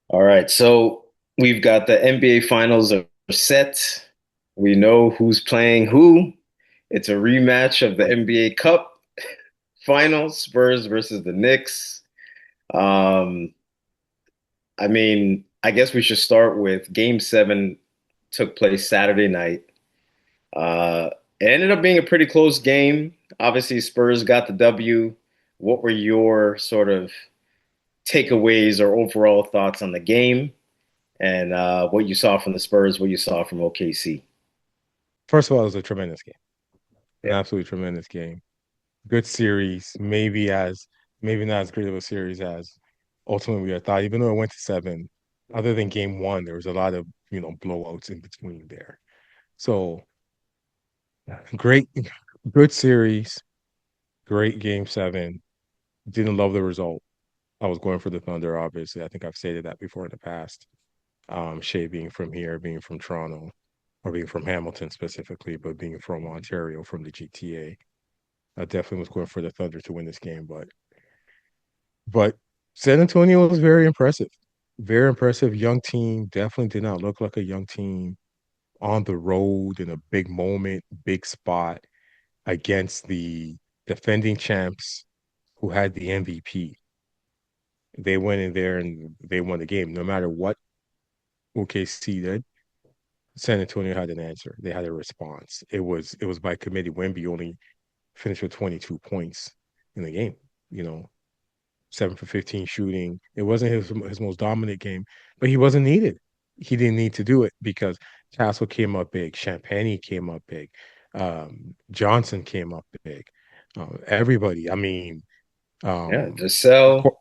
All right, so we've got the NBA Finals are set. We know who's playing who. It's a rematch of the NBA Cup Finals, Spurs versus the Knicks. Um, I guess we should start with Game 7 took place Saturday night. Uh, it ended up being a pretty close game. Obviously, Spurs got the W. What were your sort of takeaways or overall thoughts on the game? And what you saw from the Spurs, what you saw from OKC. First of all, it was a tremendous game, an Yeah. absolutely tremendous game. Good series, maybe not as great of a series as ultimately we had thought. Even though it went to seven, other than game one, there was a lot of blowouts in between there. So great, good series, great game seven. Didn't love the result. I was going for the Thunder, obviously. I think I've stated that before in the past. Shea being from here, being from Toronto, or being from Hamilton specifically, but being from Ontario, from the GTA. I definitely was going for the Thunder to win this game, but San Antonio was very impressive. Very impressive. Young team. Definitely did not look like a young team on the road in a big moment, big spot against the defending champs who had the MVP. They went in there and they won the game. No matter what OKC did, San Antonio had an answer. They had a response. It was by committee. Wemby only finished with 22 points in the game. You know, 7 for 15 shooting. It wasn't his most dominant game, but he wasn't needed. He didn't need to do it because Tassel came up big, Champagny came up big, Johnson came up big. Everybody. I mean, Yeah, um, Vassell, Cor-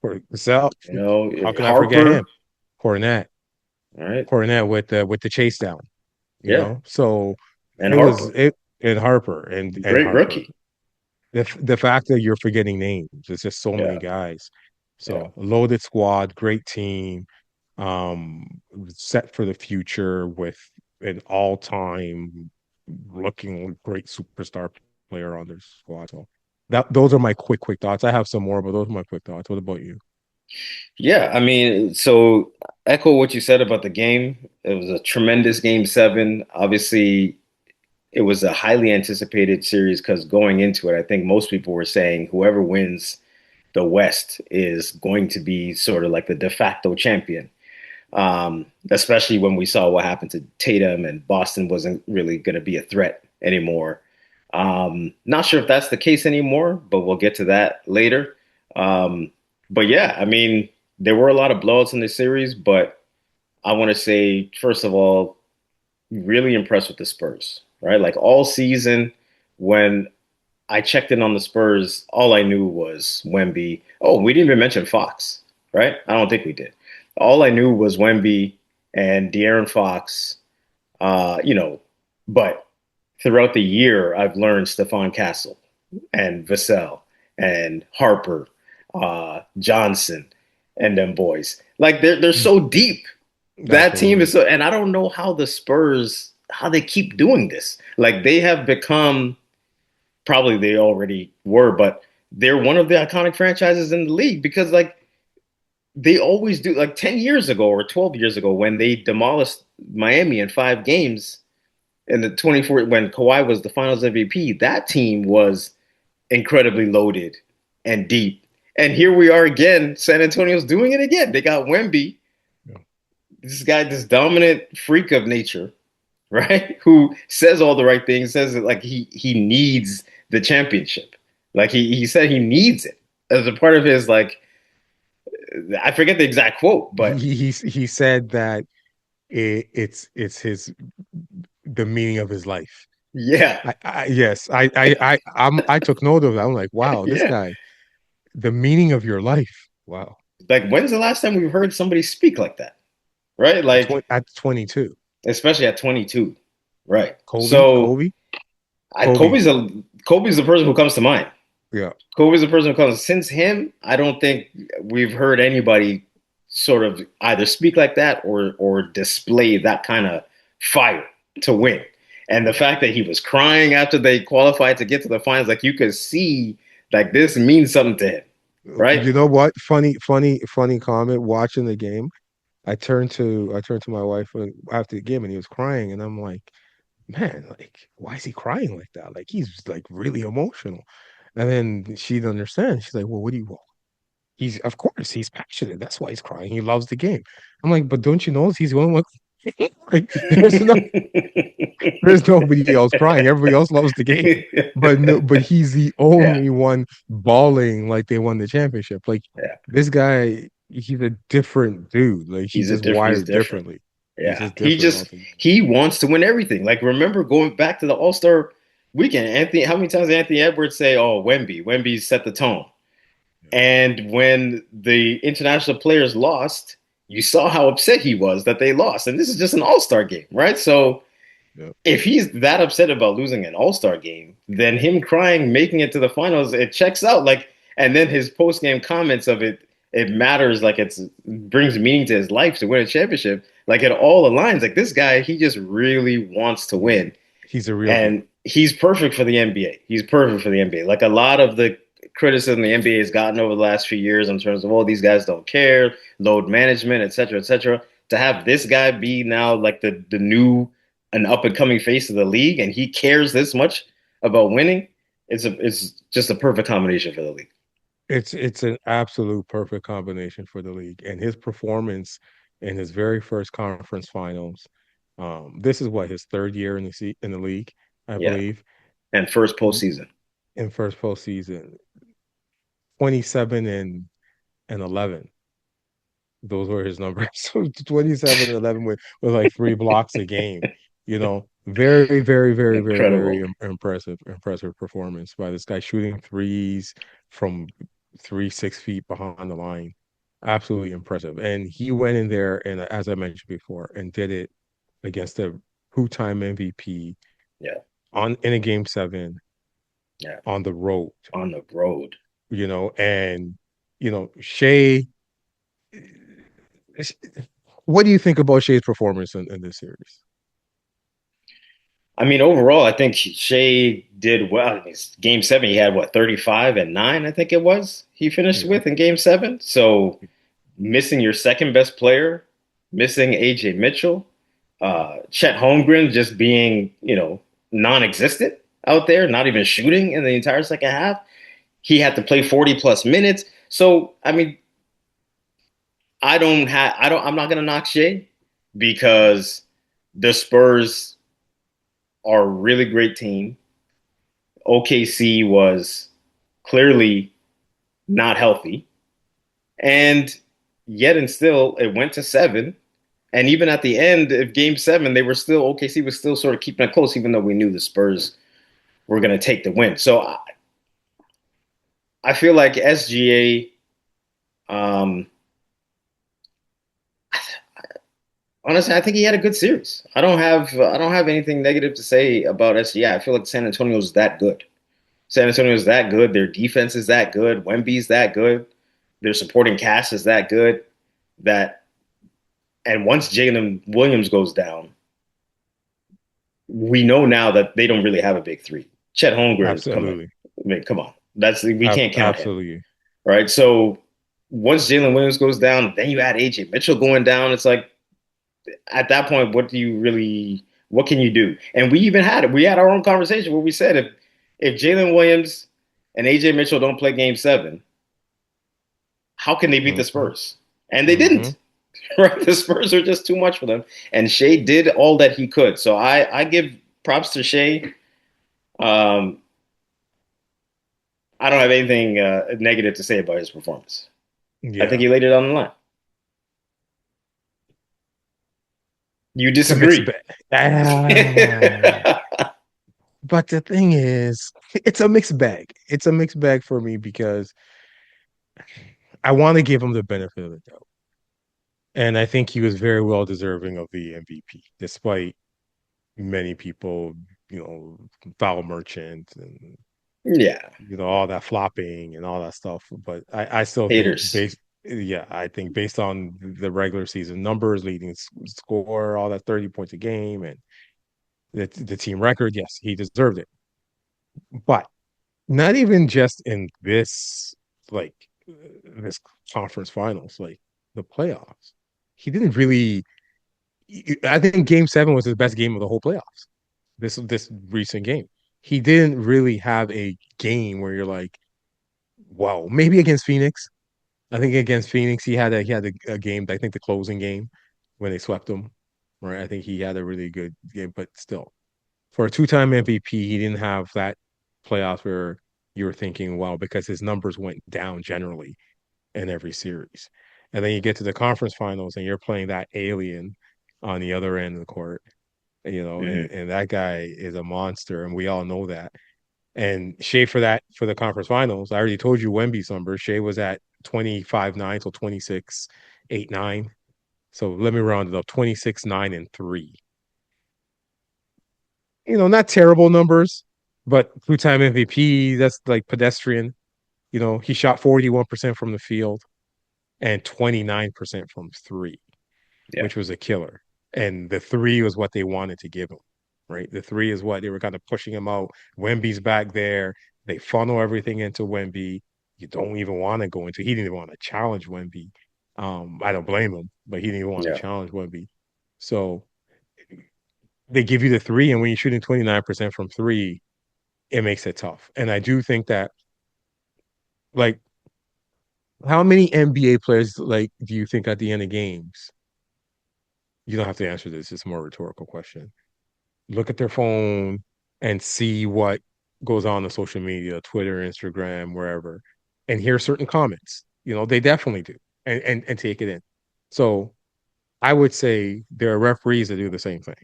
Cor- how can I forget him? Harper. Cornette, All right. Cornette with the chase down. You Yeah, know, so and it was Harper, it and Harper and great Harper. rookie. The fact that you're forgetting names, there's just so many Yeah, guys. yeah, So loaded squad, great team, set for the future with an all-time looking great superstar player on their squad. So that those are my quick thoughts. I have some more, but those are my quick thoughts. What about you? yeah. So echo what you said about the game. It was a tremendous Game 7. Obviously, it was a highly anticipated series because going into it, I think most people were saying whoever wins the West is going to be sort of like the de facto champion. Especially when we saw what happened to Tatum and Boston wasn't really going to be a threat anymore. Not sure if that's the case anymore, but we'll get to that later. Um, but yeah, there were a lot of blowouts in this series, but I want to say, first of all, really impressed with the Spurs, right? Like all season, when I checked in on the Spurs, all I knew was Wemby. Oh, we didn't even mention Fox, right? I don't think we did. All I knew was Wemby and De'Aaron Fox. Uh, you know, but throughout the year, I've learned Stephon Castle and Vassell and Harper, Johnson, and them boys. Like they're so deep. That team is Absolutely. so, and I don't know how the Spurs how they keep doing this. Like they have become probably they already were, but they're one of the iconic franchises in the league because like they always do. Like 10 years ago or 12 years ago when they demolished Miami in 5 games in the 24 when Kawhi was the Finals MVP, that team was incredibly loaded and deep. And here we are again. San Antonio's doing it again. They got Wemby, Yeah. this guy, this dominant freak of nature, right? Who says all the right things, says that like he needs the championship. Like he said he needs it as a part of his like I forget the exact quote, but He said that it's his the meaning of his life. yeah, Yes, I took note of that. I'm like, wow, this yeah. guy, the meaning of your life. Wow. Like when's the last time we've heard somebody speak like that? Right? Like At 22. especially at 22. Right. Kobe, So Kobe, I, Kobe. Kobe's the person who comes to mind. Yeah. Kobe's the person who comes. Since him, I don't think we've heard anybody sort of either speak like that or display that kind of fire to win. And the fact that he was crying after they qualified to get to the finals, like you could see Like this means something to him, right? You know what? Funny comment. Watching the game, I turned to my wife after the game, and he was crying, and I'm like, man, like, why is he crying like that? Like, he's like really emotional. And then she didn't understand. She's like, well, what do you want? He's, of course, he's passionate. That's why he's crying. He loves the game. I'm like, but don't you know he's the only one? Like, there's nobody else crying. Everybody else loves the game. But no, but he's the Yeah, only one bawling like they won the championship. Like yeah. this guy, he's a different dude. Like he's just He's wired different. differently. He's Yeah, just different altogether. he wants to win everything. Like remember going back to the All-Star weekend, Anthony, how many times did Anthony Edwards say, "Oh, Wemby set the tone." Yeah. And when the international players lost, you saw how upset he was that they lost. And this is just an All-Star game, right? So Yeah. if he's that upset about losing an All-Star game, then him crying, making it to the finals, it checks out. Like, and then his post-game comments of it, it matters. Like, it brings meaning to his life to win a championship. Like, it all aligns. Like, this guy, he just really wants to Yeah. win, He's a real deal. and he's perfect for the NBA. He's perfect for the NBA. Like a lot of the criticism the NBA has gotten over the last few years in terms of, oh, these guys don't care, load management, et cetera, et cetera. To have this guy be now like the new an up and coming face of the league, and he cares this much about winning, it's just a perfect combination for the league. It's an absolute perfect combination for the league. And his performance in his very first conference finals, this is what his third year in in the league, I Yeah, believe, and first postseason. in first postseason, 27 and 11. Those were his numbers. So 27 and 11 with like 3 blocks a game. Very, very, very, very, very Incredible. impressive performance by this guy shooting threes from 6 feet behind the line. Absolutely impressive. And he went in there and, as I mentioned before, and did it against the two-time MVP Yeah, on in a game 7 yeah, on the road. on the road. And Shea. What do you think about Shea's performance in this series? I mean, overall, I think Shea did well. I mean, game seven, he had what, 35 and 9, I think it was, he finished Yeah. with in game seven. So missing your second best player, missing AJ Mitchell, Chet Holmgren just being, non existent out there, not even shooting in the entire second half. He had to play 40 plus minutes. So, I mean, I'm not going to knock Shea because the Spurs are a really great team. OKC was clearly not healthy. And yet and still, it went to seven. And even at the end of game seven, they were still, OKC was still sort of keeping it close, even though we knew the Spurs were going to take the win. So I feel like SGA, honestly, I think he had a good series. I don't have anything negative to say about SGA. I feel like San Antonio's that good. San Antonio is that good. Their defense is that good. Wemby's that good. Their supporting cast is that good. That and once Jalen Williams goes down, we know now that they don't really have a big three. Chet Holmgren is coming. Absolutely. I mean, come on. We can't count him, Absolutely. right? So once Jalen Williams goes down, then you add AJ Mitchell going down. It's like at that point, what can you do? And we even had it. We had our own conversation where we said if Jalen Williams and AJ Mitchell don't play game seven, how can they beat the Hmm. Spurs? And they Hmm. didn't. Right? The Spurs are just too much for them. And Shea did all that he could. So I give props to Shea. Um, I don't have anything negative to say about his performance. I think Yeah. he laid it on the line. You It's a mixed disagree. bag. But the thing is, it's a mixed bag. It's a mixed bag for me because I want to give him the benefit of the doubt. And I think he was very well deserving of the MVP, despite many people, foul merchant and Yeah. all that flopping and all that stuff. But I still think Haters. I think based on the regular season numbers, leading score, all that 30 points a game, and the team record, yes, he deserved it. But not even just in this like this conference finals, like the playoffs. He didn't really. I think Game Seven was his best game of the whole playoffs. This recent game, he didn't really have a game where you're like, wow, maybe against Phoenix. I think against Phoenix, he had a game. I think the closing game when they swept him, right? I think he had a really good game, but still, for a two-time MVP, he didn't have that playoffs where you were thinking, wow, because his numbers went down generally in every series. And then you get to the conference finals and you're playing that alien on the other end of the court, Hmm. and that guy is a monster, and we all know that. And Shea for the conference finals, I already told you Wemby's number. Shea was at 25-9 till 26-8-9. So let me round it up 26-9-3. Not terrible numbers, but two-time MVP, that's like pedestrian. He shot 41% from the field and 29% from three, Yeah. which was a killer. And the three was what they wanted to give him, right? The three is what they were kind of pushing him out. Wemby's back there. They funnel everything into Wemby. You don't even want to go into. He didn't even want to challenge Wemby. I don't blame him, but he didn't even want to Yeah. challenge Wemby. So they give you the three, and when you're shooting 29% from three, it makes it tough. And I do think that, like, how many NBA players like do you think at the end of games? You don't have to answer this. It's a more rhetorical question. Look at their phone and see what goes on social media, Twitter, Instagram, wherever, and hear certain comments. They definitely do, and take it in. So I would say there are referees that do the same thing,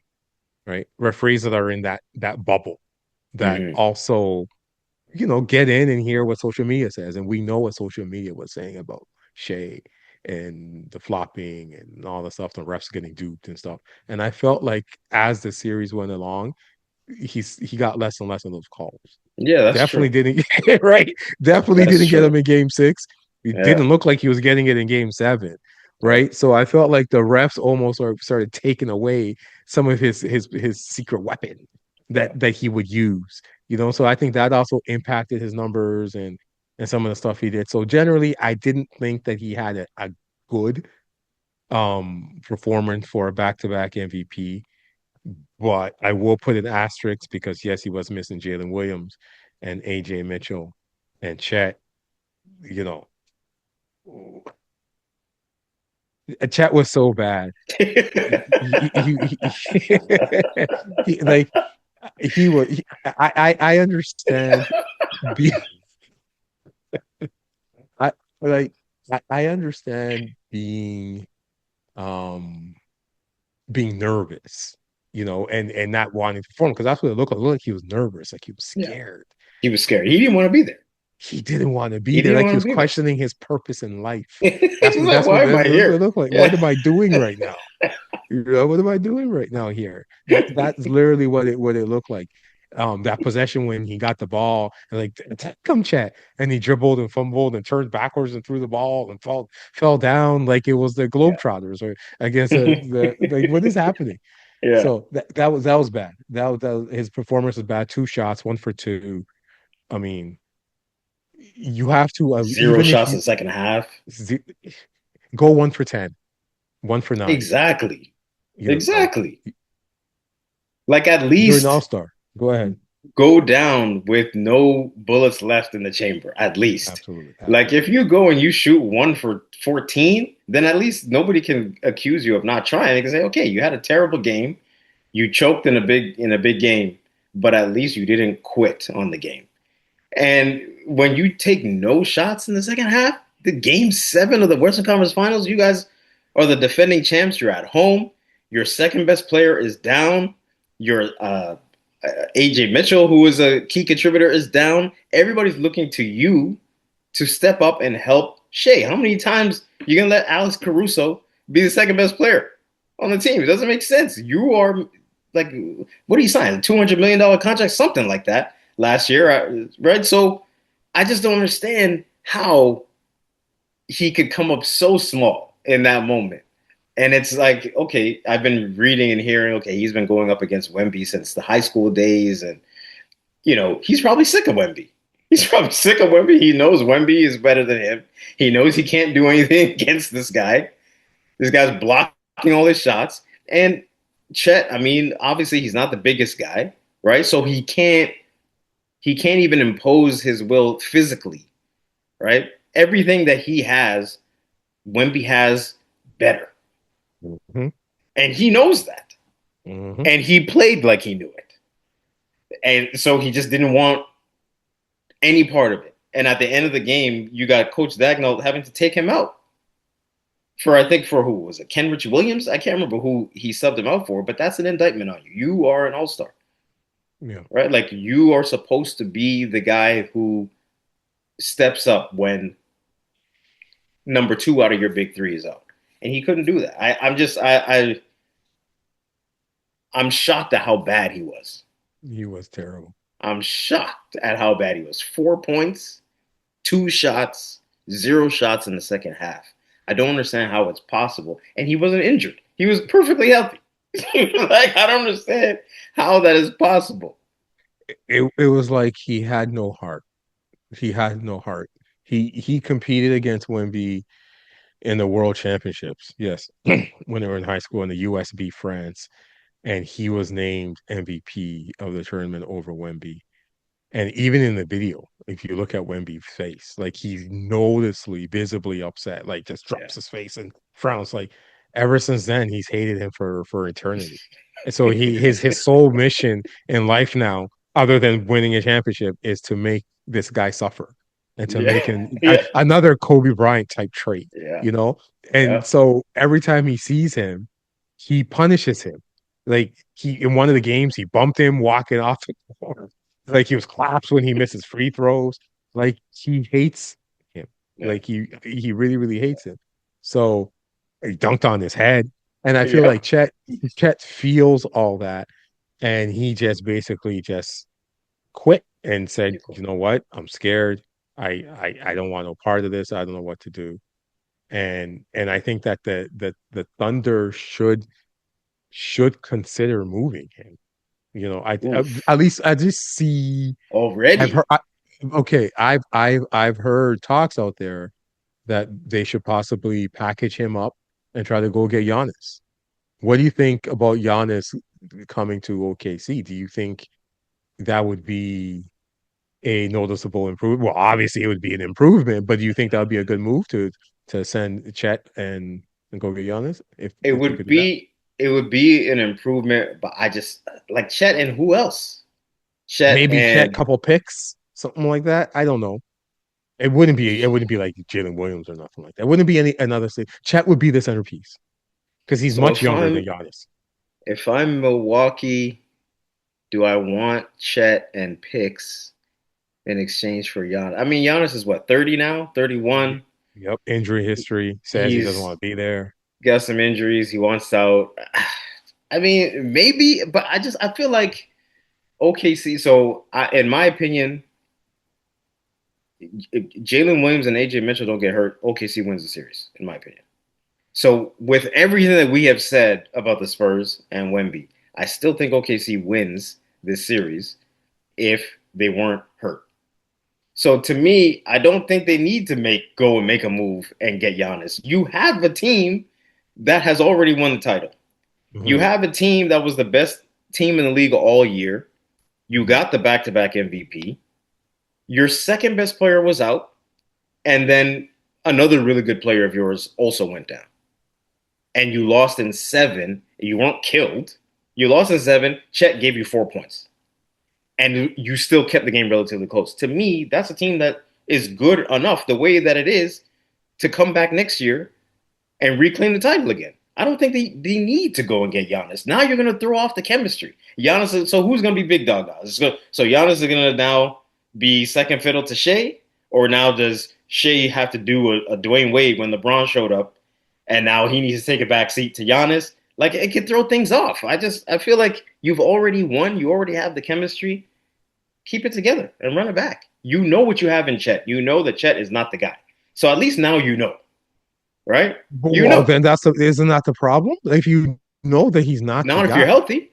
right? Referees that are in that bubble that Hmm. also, get in and hear what social media says. And we know what social media was saying about Shea and the flopping and all the stuff, the refs getting duped and stuff. And I felt like as the series went along, he got less and less of those calls. Yeah, that's Definitely true. didn't get right. Definitely That's didn't get him true. in game six. It Yeah. didn't look like he was getting it in game seven. Yeah. Right. So I felt like the refs almost started taking away some of his secret weapon Yeah. that he would use. So I think that also impacted his numbers and some of the stuff he did. So generally, I didn't think that he had a good performance for a back-to-back MVP. But I will put an asterisk because yes, he was missing Jalen Williams and AJ Mitchell and Chet. You know, Chet was so bad. He like he was. I understand. Be I like I understand um being nervous, and not wanting to perform because that's what it looked like. It looked like he was nervous, like he was Yeah. scared. He was scared. He didn't want to be there. He didn't want to be He there, didn't like he want to was be there. questioning his purpose in life. He's like, why am I That's what it here? looked like. What Yeah. am I doing right now? What am I doing right now here? That's literally what it looked like. That possession when he got the ball and like come Chet, and he dribbled and fumbled and turned backwards and threw the ball and fell down like it was the Yeah. Globetrotters or against the like what is happening? Yeah. So that was bad. His performance was bad. Two shots, one for two. I mean, you have to Zero even if shots in you the second half. z- go 1 for 10, 1 for 9. Exactly. You know, Exactly. Like at you're an all least star. Go ahead. go down with no bullets left in the chamber, at least. Absolutely, Like if absolutely. you go and you shoot 1 for 14, then at least nobody can accuse you of not trying. They can say, okay, you had a terrible game. You choked in a big game, but at least you didn't quit on the game. And when you take no shots in the second half, the game seven of the Western Conference Finals, you guys are the defending champs. You're at home. Your second best player is down. Your AJ Mitchell, who is a key contributor, is down. Everybody's looking to you to step up and help Shea. How many times you gonna let Alex Caruso be the second best player on the team? It doesn't make sense. You are like, what do you sign? $200 million contract, something like that last year, right? So I just don't understand how he could come up so small in that moment. And it's like, okay, I've been reading and hearing, okay, he's been going up against Wemby since the high school days, and he's probably sick of Wemby. He's probably sick of Wemby. He knows Wemby is better than him. He knows he can't do anything against this guy. This guy's blocking all his shots. And Chet, I mean, obviously he's not the biggest guy, right? So he can't even impose his will physically, right? Everything that he has, Wemby has better. Hmm. And he knows that. Hmm. And he played like he knew it. And so he just didn't want any part of it. And at the end of the game, you got Coach Dagnall having to take him out for I think for who was it? Kenrich Williams? I can't remember who he subbed him out for, but that's an indictment on you. You are an all-star, Yeah. right? Like you are supposed to be the guy who steps up when number two out of your big three is out. And he couldn't do that. I'm shocked at how bad he was. He was terrible. I'm shocked at how bad he was. 4 points, two shots, zero shots in the second half. I don't understand how it's possible. And he wasn't injured. He was perfectly healthy. Like I don't understand how that is possible. It was like he had no heart. He had no heart. He competed against Wemby in the World Championships. Yes, when they were in high school in the USB France, and he was named MVP of the tournament over Wemby. And even in the video, if you look at Wemby's face, like he's noticeably, visibly upset, like just Yeah. drops his face and frowns. Like ever since then, he's hated him for eternity. And so his sole mission in life now, other than winning a championship, is to make this guy suffer and to Yeah. make him Yeah. another Kobe Bryant type trait, Yeah. you know? And Yeah. so every time he sees him, he punishes him. Like he in one of the games, he bumped him walking off the court. Like he was claps when he misses free throws. Like he hates him. Yeah. Like he really, really hates him. So he dunked on his head. And I feel Yeah. like Chet feels all that. And he just basically just quit and said, you know what? I'm scared. I don't want no part of this. I don't know what to do. And I think that the Thunder should consider moving him. You know, Oof. at least I just see I've heard Already. okay, I've heard talks out there that they should possibly package him up and try to go get Giannis. What do you think about Giannis coming to OKC? Do you think that would be a noticeable improvement? Well, obviously it would be an improvement, but do you think that would be a good move to send Chet and go get Giannis It if they would could do that? be it would be an improvement, but I just like Chet and who else? Chet Maybe Chet and couple picks, something like that. I don't know. It wouldn't be like Jalen Williams or nothing like that. It wouldn't be any another thing. Chet would be the centerpiece because he's so much younger than Giannis. if I'm Milwaukee, do I want Chet and picks in exchange for Giannis? I mean, Giannis is what, 30 now? 31. Yep. Injury history says he doesn't He's want to be there. got some injuries. He wants out. I mean, maybe, but I feel like OKC. So, in my opinion, if Jalen Williams and AJ Mitchell don't get hurt, OKC wins the series. In my opinion. So, with everything that we have said about the Spurs and Wemby, I still think OKC wins this series if they weren't hurt. So to me, I don't think they need to go and make a move and get Giannis. You have a team that has already won the title. You Mhm. have a team that was the best team in the league all year. You got the back-to-back MVP. Your second best player was out, and then another really good player of yours also went down. And you lost in seven. You weren't killed. You lost in seven. Chet gave you 4 points, and you still kept the game relatively close. To me, that's a team that is good enough the way that it is to come back next year and reclaim the title again. I don't think they need to go and get Giannis. Now you're going to throw off the chemistry. Giannis, so who's going to be big dog now? So Giannis is going to now be second fiddle to Shea, or now does Shea have to do a Dwayne Wade when LeBron showed up, and now he needs to take a back seat to Giannis? Like it could throw things off. I feel like you've already won. You already have the chemistry. Keep it together and run it back. You know what you have in Chet. You know that Chet is not the guy. So at least now you know, right? You Well, know. then isn't that the problem? If you know that he's not the Not if you're guy, healthy.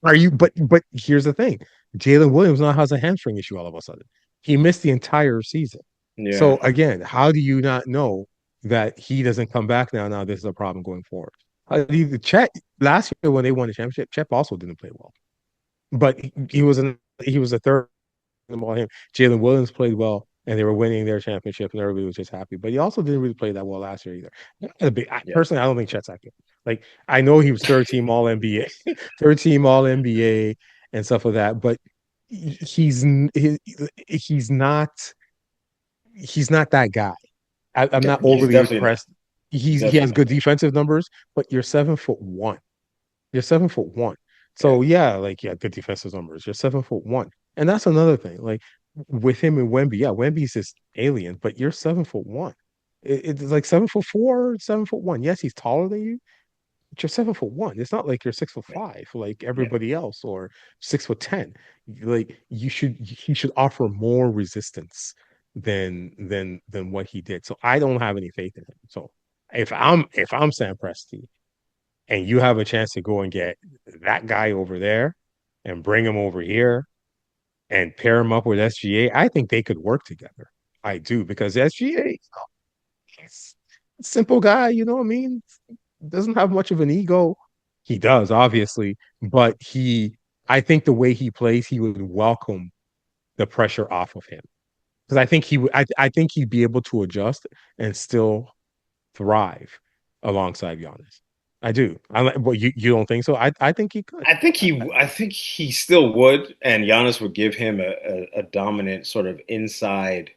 are you? But here's the thing: Jalen Williams now has a hamstring issue all of a sudden. He missed the entire season. Yeah. So again, how do you not know that he doesn't come back now? Now this is a problem going forward. Chet last year when they won the championship, Chet also didn't play well, but he was a third the ball him. Jalen Williams played well, and they were winning their championship, and everybody was just happy. But he also didn't really play that well last year either. Yeah. Personally, I don't think Chet's that good. Like I know he was third team All NBA, third team All NBA, and stuff like that. But he's he's not that guy. I'm Yeah. not He's overly definitely not. impressed. He Definitely has good not. defensive numbers, but you're 7'1". You're 7'1". Yeah. So yeah, like yeah, good defensive numbers. You're 7'1". And that's another thing. Like with him and Wemby, yeah, Wemby's this alien, but you're 7'1". It's like 7'4", 7'1". Yes, he's taller than you, but you're 7'1". It's not like you're 6'5", like Yeah. everybody else, or 6'10". Like he should offer more resistance than what he did. So I don't have any faith in him. So if I'm Sam Presti and you have a chance to go and get that guy over there and bring him over here and pair him up with SGA, I think they could work together. I do because SGA, he's a simple guy, you know what I mean? Doesn't have much of an ego. He does, obviously, but I think the way he plays, he would welcome the pressure off of him because I think I think he'd be able to adjust and still thrive alongside Giannis. I do. I like. Well, you don't think so? I think he could. I think he still would, and Giannis would give him a dominant sort of inside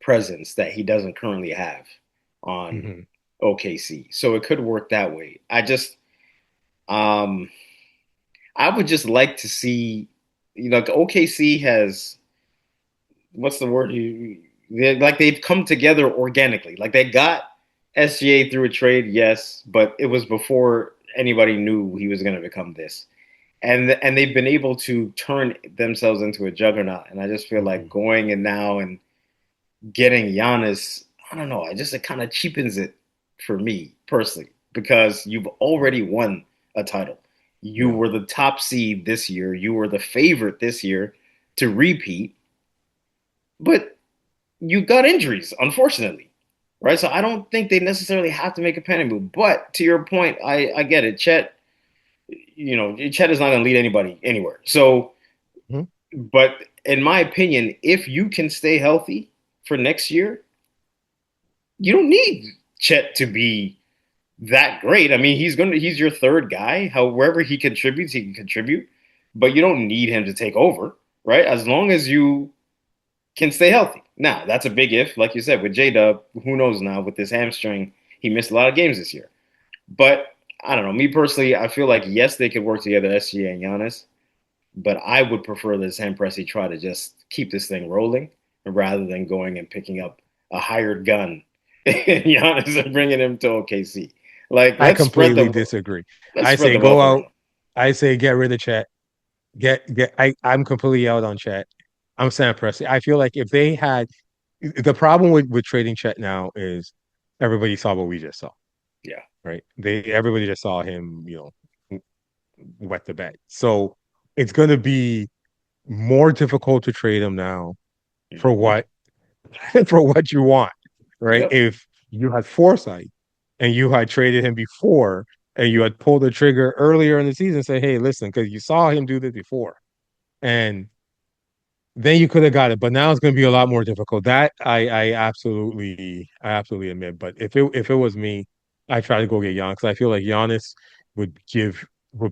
presence that he doesn't currently have on Mhm. OKC. So it could work that way. Um I would just like to see, like OKC has, what's the word? Like they've come together organically. Like they got SGA through a trade, yes, but it was before anybody knew he was going to become this. And they've been able to turn themselves into a juggernaut. And I just feel like Mhm. going in now and getting Giannis, I don't know, it kind of cheapens it for me personally because you've already won a title. You Yeah. were the top seed this year. You were the favorite this year to repeat, but you got injuries, unfortunately, right? So I don't think they necessarily have to make a panic move. But to your point, I get it. Chet is not going to lead anybody anywhere. So, Mhm. but in my opinion, if you can stay healthy for next year, you don't need Chet to be that great. I mean, he's your third guy. However he contributes, he can contribute, but you don't need him to take over, right? As long as you can stay healthy. Now, that's a big if, like you said, with J Dub, who knows now with this hamstring, he missed a lot of games this year. But I don't know. Me personally, I feel like yes, they could work together, SGA and Giannis, but I would prefer that Sam Presti try to just keep this thing rolling rather than going and picking up a hired gun and Giannis and bringing him to OKC. Like I completely disagree. let's I spread say the go wealth out. around. I say get rid of Chet. I'm completely out on Chet. I'm Sam Presti. I feel like if they had the problem with trading Chet now is everybody saw what we just saw, Yeah. right? Everybody just saw him, wet the bed. So it's going to be more difficult to trade him now for Mm-hmm. what for what you want, right? Yep. If you had foresight and you had traded him before and you had pulled the trigger earlier in the season, say, hey, listen, because you saw him do this before, and then you could have got it. But now it's going to be a lot more difficult. That I absolutely admit. But if it was me, I try to go get Giannis because I feel like Giannis would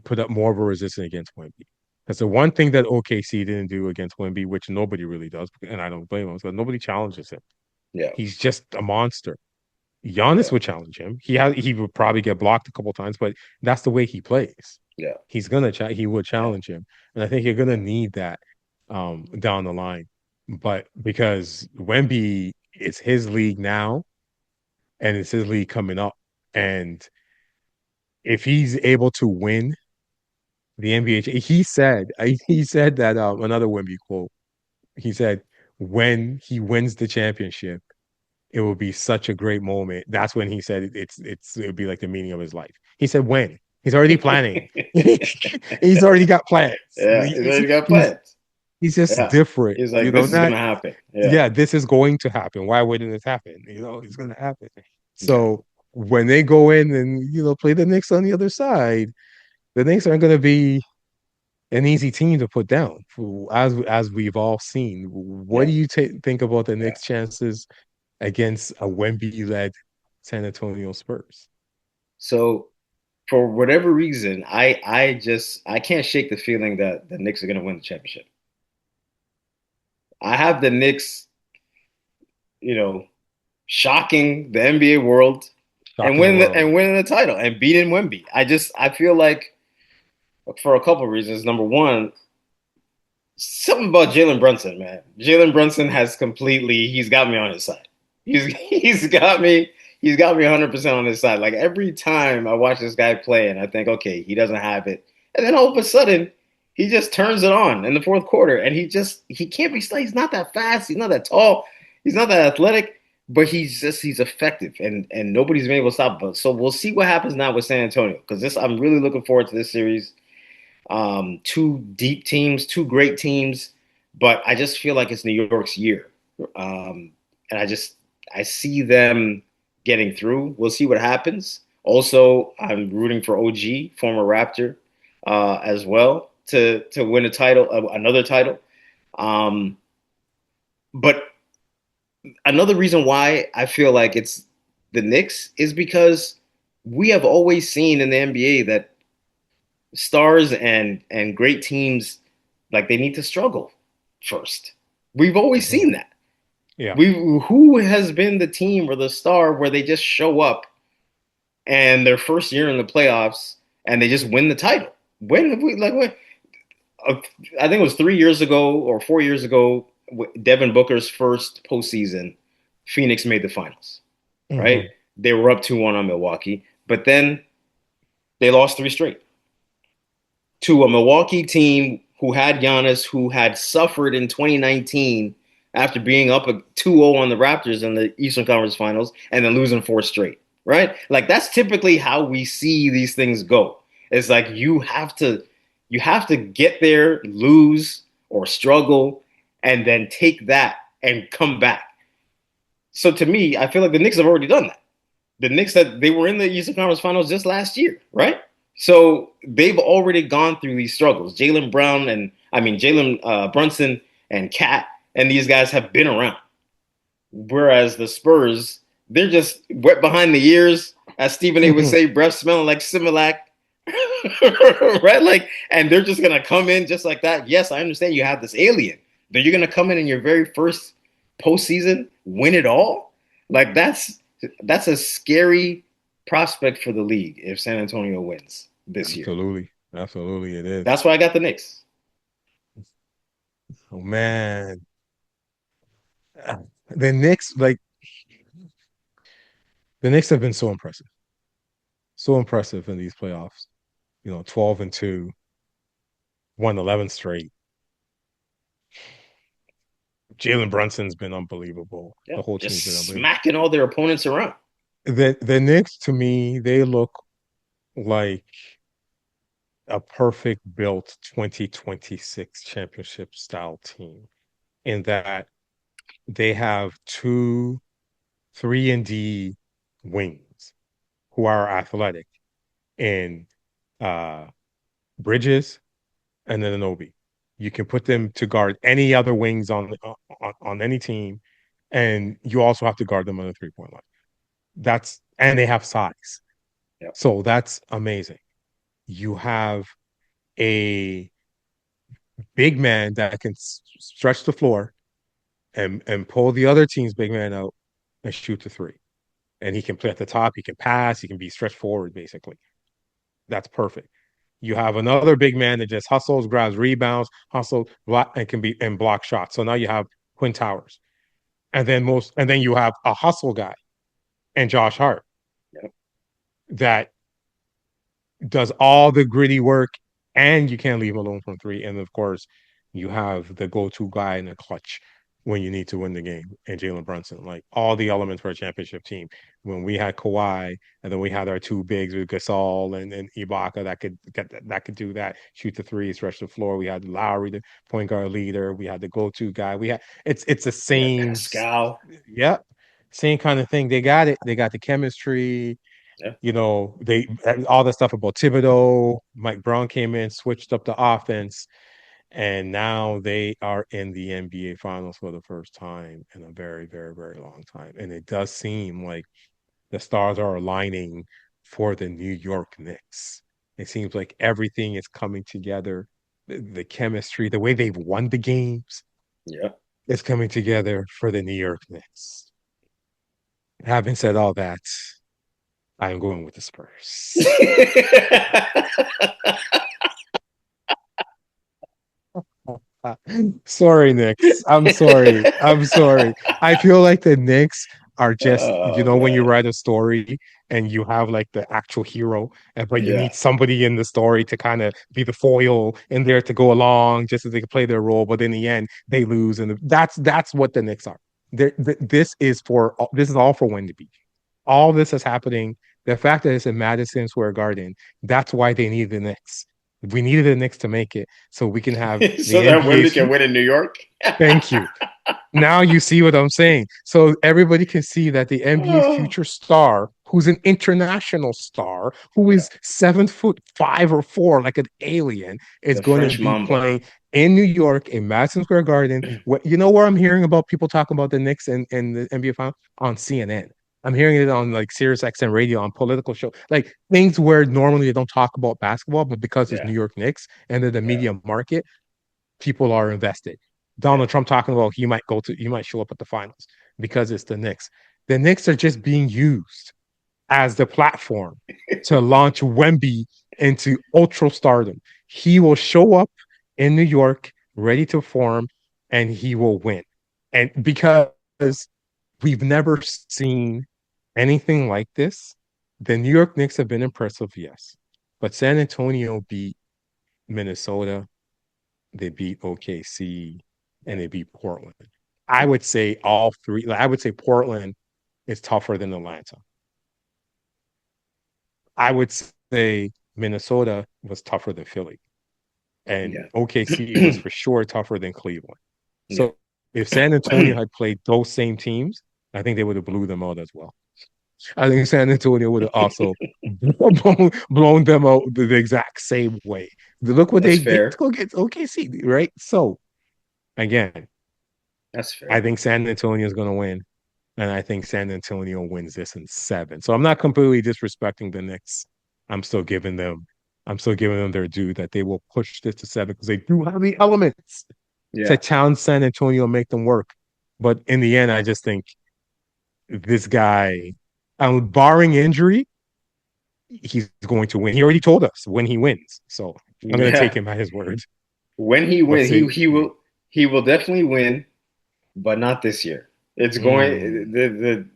put up more of a resistance against Wemby. That's the one thing that OKC didn't do against Wemby, which nobody really does, and I don't blame him, because nobody challenges him. Yeah. He's just a monster. Giannis Yeah. would challenge him. He would probably get blocked a couple times, but that's the way he plays. Yeah. He would Yeah. challenge him, and I think you're gonna need that down the line. But because Wemby is his league now, and it's his league coming up, and if he's able to win the NBA, he said that another Wemby quote. He said when he wins the championship, it will be such a great moment. That's when he said it would be like the meaning of his life. He said when he's already planning. He's already got plans. Yeah. He's already got He's plans. He's just Yeah. different, He's like, this is not gonna happen. Yeah. yeah, this is going to happen. Why wouldn't it happen? It's going to happen. Yeah. So when they go in and play the Knicks on the other side, the Knicks aren't going to be an easy team to put down, as we've all seen. What Yeah. do you think about the Yeah. Knicks' chances against a Wemby-led San Antonio Spurs? So for whatever reason, I can't shake the feeling that the Knicks are gonna win the championship. I have the Knicks, you know, shocking the NBA world Shocking the world. and winning the title and beating Wemby. I feel like for a couple of reasons. Number one, something about Jalen Brunson, man. Jalen Brunson has completely he's got me on his side. He's got me 100% on his side. Like every time I watch this guy play and I think, okay, he doesn't have it. And then all of a sudden, he just turns it on in the fourth quarter and he can't be he's not that fast, he's not that tall, he's not that athletic, but he's effective and nobody's been able to stop him. So we'll see what happens now with San Antonio because this I'm really looking forward to this series. Two deep teams, two great teams, but I just feel like it's New York's year, and I see them getting through. We'll see what happens. Also, I'm rooting for OG, former Raptor, as well to win a title, another title. Um, but another reason why I feel like it's the Knicks is because we have always seen in the NBA that stars and great teams like they need to struggle first. We've always Mhm. seen that. Yeah. We Who has been the team or the star where they just show up and their first year in the playoffs and they just win the title? When have we like when, uh, I think it was 3 years ago or 4 years ago, Devin Booker's first postseason, Phoenix made the finals. Right? Hmm. They were up 2-1 on Milwaukee, but then they lost three straight to a Milwaukee team who had Giannis, who had suffered in 2019 after being up 2-0 on the Raptors in the Eastern Conference Finals and then losing four straight, right? Like that's typically how we see these things go. It's like you have to get there, lose or struggle, and then take that and come back. So to me, I feel like the Knicks have already done that. The Knicks that they were in the Eastern Conference Finals just last year, right? So they've already gone through these struggles. Jalen Brunson and Cat and these guys have been around. Whereas the Spurs, they're just wet behind the ears, as Stephen A. would say, breath smelling like Similac, right? Like, and they're just gonna come in just like that. Yes, I understand you have this alien, but you're gonna come in your very first postseason, win it all. Like that's a scary prospect for the league if San Antonio wins this year. Absolutely. Absolutely, it is. That's why I got the Knicks. Oh man. The Knicks, like the Knicks have been so impressive. So impressive in these playoffs. 12-2, won 11 straight. Jalen Brunson's been unbelievable. Yeah, The whole team's been just unbelievable. smacking all their opponents around. The Knicks, to me, they look like a perfect built 2026 championship style team in that they have two 3-and-D wings who are athletic in uh, Bridges and then Anobi. You can put them to guard any other wings on any team, and you also have to guard them on the 3-point line. And they have size, Yep. so that's amazing. You have a big man that can stretch the floor and pull the other team's big man out and shoot the three. And he can play at the top. He can pass. He can be stretched forward. Basically, that's perfect. You have another big man that just hustles, grabs rebounds, hustles, and can be and block shots. So now you have Quinn Towers, and then you have a hustle guy and Josh Hart Yep. that does all the gritty work, and you can't leave him alone from three. And of course, you have the go-to guy in the clutch. when you need to win the game, and Jalen Brunson, like all the elements for a championship team. When we had Kawhi, and then we had our two bigs with Gasol and Ibaka that could do that, shoot the three, stretch the floor. We had Lowry, the point guard leader. We had the go-to guy. We had it's the Yeah, same, Pascal. yep, same kind of thing. They got it. They got the chemistry. Yeah. They all the stuff about Thibodeau. Mike Brown came in, switched up the offense, and now they are in the NBA Finals for the first time in a very, very, very long time. And it does seem like the stars are aligning for the New York Knicks. It seems like everything is coming together. The chemistry, the way they've won the games Yeah. is coming together for the New York Knicks. Having said all that, I'm going with the Spurs. Uh, Sorry, Knicks. I'm sorry. I'm sorry. I feel like the Knicks are just, Oh when you man. write a story and you have like the actual hero, but you Yeah. need somebody in the story to kind of be the foil in there to go along just so they can play their role. But in the end, they lose, and that's what the Knicks are. This is all for Wendy. All this is happening. The fact that it's in Madison Square Garden, that's why they need the Knicks. We needed the Knicks to make it so we can have So the that Wemby NBA's. can win in New York. Thank you. Now you see what I'm saying. So everybody can see that the NBA's Oh, future star, who's an international star, who yeah. is 7'5" or 4", like an alien, is The going to French be Mamba. playing in New York in Madison Square Garden. Where I'm hearing about people talking about the Knicks and the NBA final on CNN. I'm hearing it on like Sirius XM radio on political show, like things where normally they don't talk about basketball, but because it's Yeah. New York Knicks and they're the Yeah. media market, people are invested. Yeah. Donald Trump talking about he might show up at the finals because it's the Knicks. The Knicks are just being used as the platform to launch Wemby into ultra stardom. He will show up in New York ready to form and he will win. And because we've never seen anything like this, the New York Knicks have been impressive, yes. But San Antonio beat Minnesota, they beat OKC, and Yeah. they beat Portland. I would say all three. Like, I would say Portland is tougher than Atlanta. I would say Minnesota was tougher than Philly, and Yeah. OKC was for sure tougher than Cleveland. Yeah. So if San Antonio had played those same teams, I think they would have blew them out as well. I think San Antonio would have also blown them out the exact same way. Look what That's they get. fair. Go get OKC, right? So again, That's I fair. think San Antonio is going to win, and I think San Antonio wins this in 7. So I'm not completely disrespecting the Knicks. I'm still giving them, I'm still giving them their due that they will push this to 7 because they do have the elements to Yeah. challenge San Antonio and make them work. But in the end, I just think this guy, barring injury, he's going to win. He already told us when he wins, so I'm going to take Yeah. him at his word. When he But win, say, he will definitely win, but not this year. It's mm, going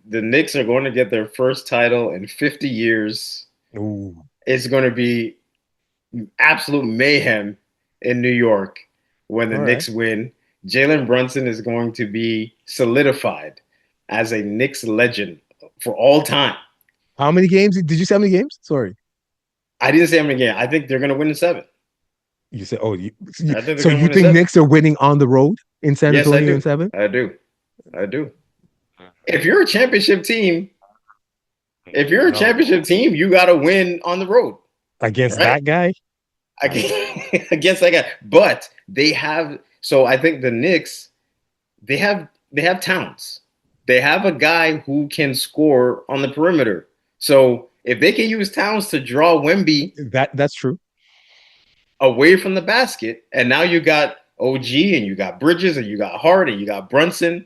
the Knicks are going to get their first title in 50 years. ooh, It's going to be absolute mayhem in New York when the all right. Knicks win. Jalen Brunson is going to be solidified as a Knicks legend for all time. How many games did you say? How many games? Sorry. I didn't say him again. I think they're going to win in 7. You said, oh, I think they're so going to you win in think 7. Knicks are winning on the road in San Yes, I Antonio in do. 7? I do. I do. If you're a championship team, if you're a championship No. team, you got to win on the road, Against right? that guy? Against that guy. But they have. So I think the Knicks they have Towns. They have a guy who can score on the perimeter. So if they can use Towns to draw Wemby That's true. away from the basket, and now you got OG and you got Bridges and you got Hart and you got Brunson,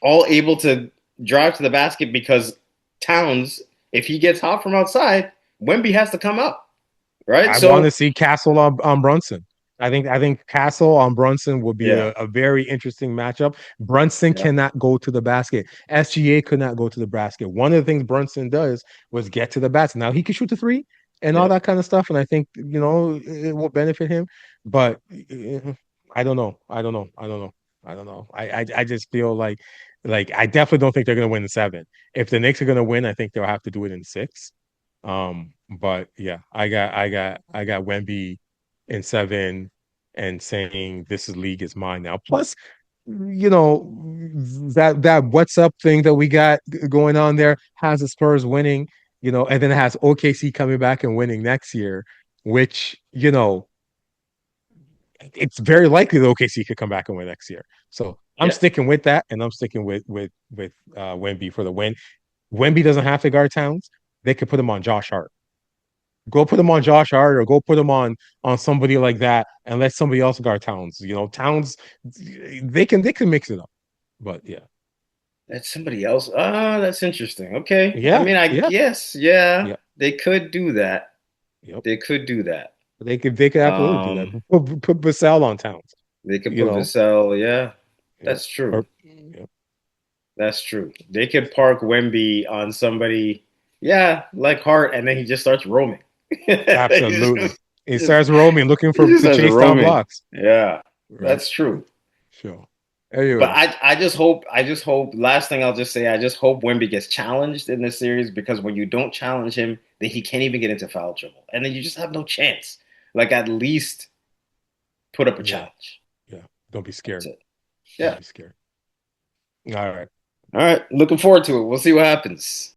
all able to drive to the basket because Towns, if he gets hot from outside, Wemby has to come up, right? I want to So see Castle on Brunson. I think Castle on Brunson would be yeah, a very interesting matchup. Brunson yeah, cannot go to the basket. SGA could not go to the basket. One of the things Brunson does was get to the basket. Now he can shoot the three and all yeah. that kind of stuff, and I think it will benefit him. But I don't know. I don't know. I don't know. I don't know. I just feel like I definitely don't think they're gonna win in seven. If the Knicks are gonna win, I think they'll have to do it in six. But yeah, I got Wemby in seven and saying this is league is mine now. Plus, that what's up thing that we got going on there has the Spurs winning, and then it has OKC coming back and winning next year, which, it's very likely that OKC could come back and win next year. So I'm Yeah. sticking with that, and I'm sticking with Wemby for the win. Wemby doesn't have to guard Towns. They could put him on Josh Hart. Go put him on Josh Hart, or go put him on somebody like that, and let somebody else guard Towns. Towns, they can mix it up. But yeah, That's somebody else. Ah, that's interesting. Okay. I yeah, mean, I yeah, guess, yeah, yeah, they could do that. yep. They could do that. They could absolutely do that. Um, Put Vassell on Towns. they could You put know, Vassell. Yeah, yep. that's true. Or, yep. That's true. They could park Wemby on somebody, yeah, like Hart, and then he just starts roaming. Absolutely. He Just, starts roaming, looking he for just to starts chase down roaming. blocks. Yeah, Right. that's true. Sure. But Anyways, I just hope, last thing I'll just say, I just hope Wemby gets challenged in this series because when you don't challenge him, then he can't even get into foul trouble. And then you just have no chance. Like, at least put up a yeah, challenge. yeah. Don't be That's scared. it. Don't Yeah. be scared. All right. All right. Looking forward to it. We'll see what happens.